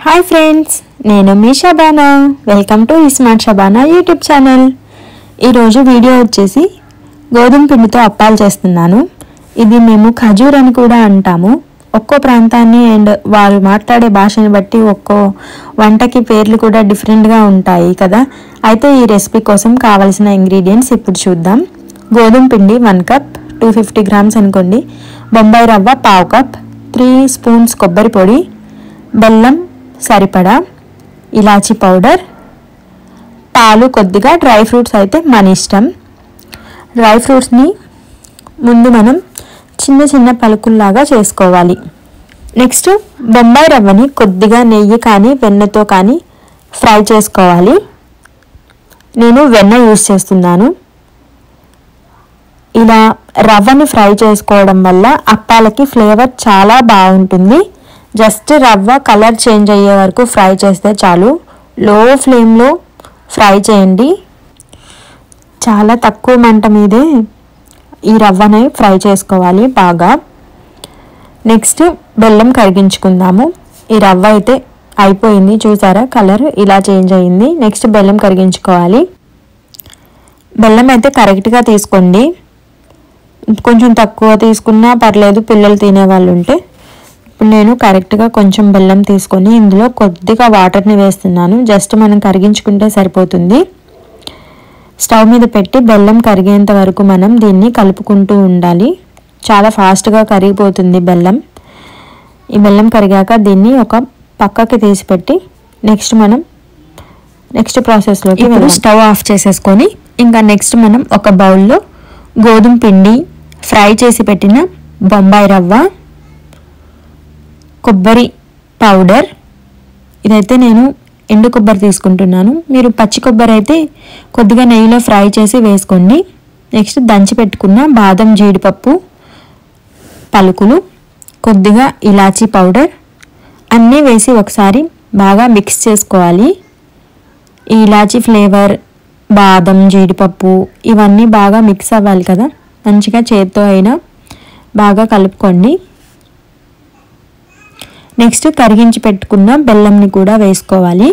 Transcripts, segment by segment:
Hi friends, నేను మీ Shabana. Welcome to smart Shabana YouTube channel. ఈరోజు వీడియో వచ్చేసి గోధుమ పిండితో అప్పాలు చేస్తున్నాను. ఇది మేము ఖజూర్ అని కూడా అంటాము. ఒక్కో ప్రాంతాన్ని అండ్ వాళ్ళు మాట్లాడే భాషని బట్టి ఒక్కో వంటకి పేర్లు కూడా డిఫరెంట్గా ఉంటాయి కదా. అయితే ఈ రెసిపీ కోసం కావాల్సిన ఇంగ్రీడియంట్స్ ఇప్పుడు చూద్దాం. గోధుమ పిండి 1 కప్, 250 గ్రామ్స్ అనుకోండి. బొంబాయి రవ్వ 1/2 కప్, 3 స్పూన్స్ కొబ్బరి పొడి, బెల్లం సరిపడా, ఇలాచీ పౌడర్, పాలు కొద్దిగా, డ్రై ఫ్రూట్స్ అయితే మన ఇష్టం. డ్రై ఫ్రూట్స్ని ముందు మనం చిన్న చిన్న పలుకుల్లాగా చేసుకోవాలి. నెక్స్ట్ బొంబాయి రవ్వని కొద్దిగా నెయ్యి కానీ వెన్నతో కానీ ఫ్రై చేసుకోవాలి. నేను వెన్న యూస్ చేస్తున్నాను. ఇలా రవ్వని ఫ్రై చేసుకోవడం వల్ల అప్పాలకి ఫ్లేవర్ చాలా బాగుంటుంది. జస్ట్ రవ్వ కలర్ చేంజ్ అయ్యే వరకు ఫ్రై చేస్తే చాలు. లో ఫ్లేమ్లో ఫ్రై చేయండి. చాలా తక్కువ మంట మీదే ఈ రవ్వని ఫ్రై చేసుకోవాలి బాగా. నెక్స్ట్ బెల్లం కరిగించుకుందాము. ఈ రవ్వ అయితే అయిపోయింది, చూసారా కలర్ ఇలా చేంజ్ అయ్యింది. నెక్స్ట్ బెల్లం కరిగించుకోవాలి. బెల్లం అయితే కరెక్ట్గా తీసుకోండి. కొంచెం తక్కువ తీసుకున్నా పర్లేదు పిల్లలు తినే వాళ్ళు ఉంటే. ఇప్పుడు నేను కరెక్ట్గా కొంచెం బెల్లం తీసుకొని ఇందులో కొద్దిగా వాటర్ని వేస్తున్నాను. జస్ట్ మనం కరిగించుకుంటే సరిపోతుంది. స్టవ్ మీద పెట్టి బెల్లం కరిగేంత వరకు మనం దీన్ని కలుపుకుంటూ ఉండాలి. చాలా ఫాస్ట్గా కరిగిపోతుంది బెల్లం. ఈ బెల్లం కరిగాక దీన్ని ఒక పక్కకి తీసి పెట్టి నెక్స్ట్ ప్రాసెస్లోకి ఇప్పుడు స్టవ్ ఆఫ్ చేసేసుకొని ఇంకా నెక్స్ట్ మనం ఒక బౌల్లో గోధుమ పిండి, ఫ్రై చేసి పెట్టిన బొంబాయి రవ్వ, కొబ్బరి పౌడర్, ఇదైతే నేను ఎండు కొబ్బరి తీసుకుంటున్నాను. మీరు పచ్చి కొబ్బరి అయితే కొద్దిగా నెయ్యిలో ఫ్రై చేసి వేసుకోండి. నెక్స్ట్ దంచి పెట్టుకున్న బాదం జీడిపప్పు పలుకులు, కొద్దిగా ఇలాచీ పౌడర్ అన్నీ వేసి ఒకసారి బాగా మిక్స్ చేసుకోవాలి. ఈ ఇలాచీ ఫ్లేవర్, బాదం జీడిపప్పు ఇవన్నీ బాగా మిక్స్ అవ్వాలి కదా. మంచిగా చేత్తో అయినా బాగా కలుపుకోండి. నెక్స్ట్ కరిగించి పెట్టుకున్న బెల్లంని కూడా వేసుకోవాలి.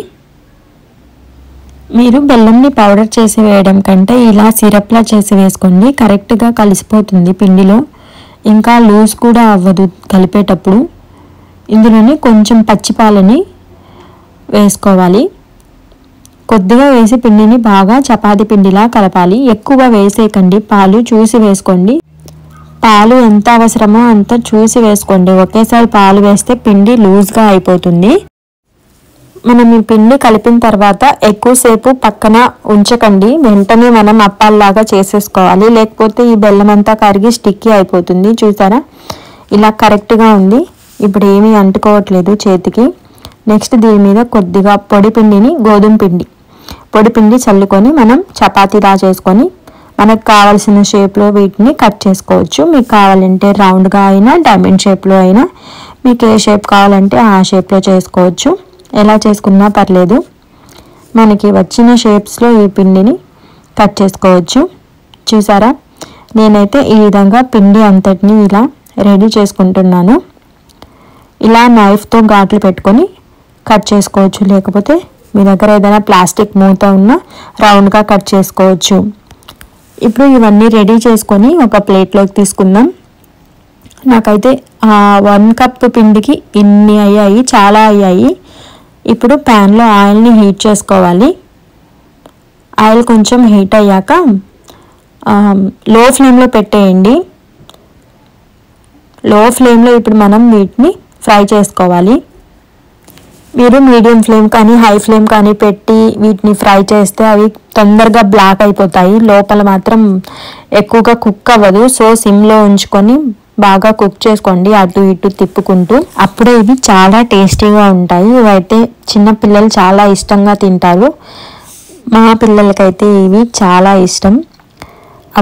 మీరు బెల్లంని పౌడర్ చేసి వేయడం కంటే ఇలా సిరప్లా చేసి వేసుకోండి. కరెక్ట్గా కలిసిపోతుంది పిండిలో, ఇంకా లూజ్ కూడా అవ్వదు కలిపేటప్పుడు. ఇందులోనే కొంచెం పచ్చిపాలని వేసుకోవాలి. కొద్దిగా వేసి పిండిని బాగా చపాతీ పిండిలా కలపాలి. ఎక్కువ వేసేయకండి, పాలు చూసి వేసుకోండి. పాలు ఎంత అవసరమో అంత చూసి వేసుకోండి. ఒకేసారి పాలు వేస్తే పిండి లూజ్గా అయిపోతుంది. మనం ఈ పిండి కలిపిన తర్వాత ఎక్కువసేపు పక్కన ఉంచకండి. వెంటనే మనం అప్పాల్లాగా చేసేసుకోవాలి, లేకపోతే ఈ బెల్లం అంతా కరిగి స్టిక్కీ అయిపోతుంది. చూసారా ఇలా కరెక్ట్గా ఉంది. ఇప్పుడు ఏమీ అంటుకోవట్లేదు చేతికి. నెక్స్ట్ దీని మీద కొద్దిగా గోధుమ పొడి పిండి చల్లుకొని మనం చపాతీలా చేసుకొని మనకు కావాల్సిన షేప్లో వీటిని కట్ చేసుకోవచ్చు. మీకు కావాలంటే రౌండ్గా అయినా, డైమండ్ షేప్లో అయినా, మీకు ఏ షేప్ కావాలంటే ఆ షేప్లో చేసుకోవచ్చు. ఎలా చేసుకున్నా పర్లేదు. మనకి వచ్చిన షేప్స్లో ఈ పిండిని కట్ చేసుకోవచ్చు. చూసారా, నేనైతే ఈ విధంగా పిండి అంతటిని ఇలా రెడీ చేసుకుంటున్నాను. ఇలా నైఫ్తో ఘాట్లు పెట్టుకొని కట్ చేసుకోవచ్చు, లేకపోతే మీ దగ్గర ఏదైనా ప్లాస్టిక్ మూత ఉన్న రౌండ్గా కట్ చేసుకోవచ్చు. ఇప్పుడు ఇవన్నీ రెడీ చేసుకొని ఒక ప్లేట్లోకి తీసుకుందాం. నాకైతే 1 కప్ పిండికి ఇన్ని అయ్యాయి, చాలా అయ్యాయి. ఇప్పుడు ప్యాన్లో ఆయిల్ని హీట్ చేసుకోవాలి. ఆయిల్ కొంచెం హీట్ అయ్యాక లో ఫ్లేమ్లో పెట్టేయండి. లో ఫ్లేమ్లో ఇప్పుడు మనం వీటిని ఫ్రై చేసుకోవాలి. మీరు మీడియం ఫ్లేమ్ కానీ హై ఫ్లేమ్ కానీ పెట్టి వీటిని ఫ్రై చేస్తే అవి తొందరగా బ్లాక్ అయిపోతాయి. లోపల మాత్రం ఎక్కువగా కుక్ అవ్వదు. సో సిమ్లో ఉంచుకొని బాగా కుక్ చేసుకోండి, అటు ఇటు తిప్పుకుంటూ. అప్పుడే ఇవి చాలా టేస్టీగా ఉంటాయి. ఇవైతే చిన్నపిల్లలు చాలా ఇష్టంగా తింటారు. మా పిల్లలకైతే ఇవి చాలా ఇష్టం.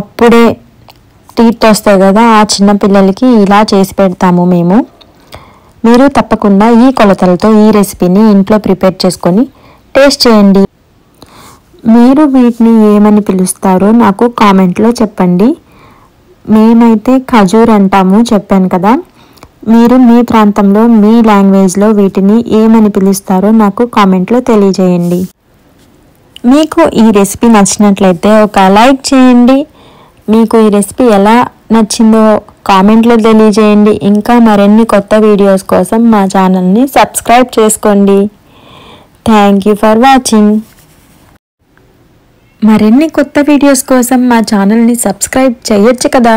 అప్పుడే టీత్ వస్తాయి కదా, ఆ చిన్నపిల్లలకి ఇలా చేసి పెడతాము మేము. మీరు తప్పకుండా ఈ కొలతలతో ఈ రెసిపీని ఇంట్లో ప్రిపేర్ చేసుకొని టేస్ట్ చేయండి. మీరు వీటిని ఏమని పిలుస్తారో నాకు కామెంట్లో చెప్పండి. మేమైతే ఖజూర్ అంటాము, చెప్పాను కదా. మీరు మీ ప్రాంతంలో మీ లాంగ్వేజ్లో వీటిని ఏమని పిలుస్తారో నాకు కామెంట్లో తెలియజేయండి. మీకు ఈ రెసిపీ నచ్చినట్లయితే ఒక లైక్ చేయండి. మీకు ఈ రెసిపీ ఎలా నచ్చిందో కామెంట్లో తెలియజేయండి. ఇంకా మరిన్ని కొత్త వీడియోస్ కోసం మా ఛానల్ని సబ్స్క్రైబ్ చేసుకోండి. Thank you for watching. మరిన్ని కొత్త వీడియోస్ కోసం మా ఛానల్ని సబ్స్క్రైబ్ చేయొచ్చు కదా.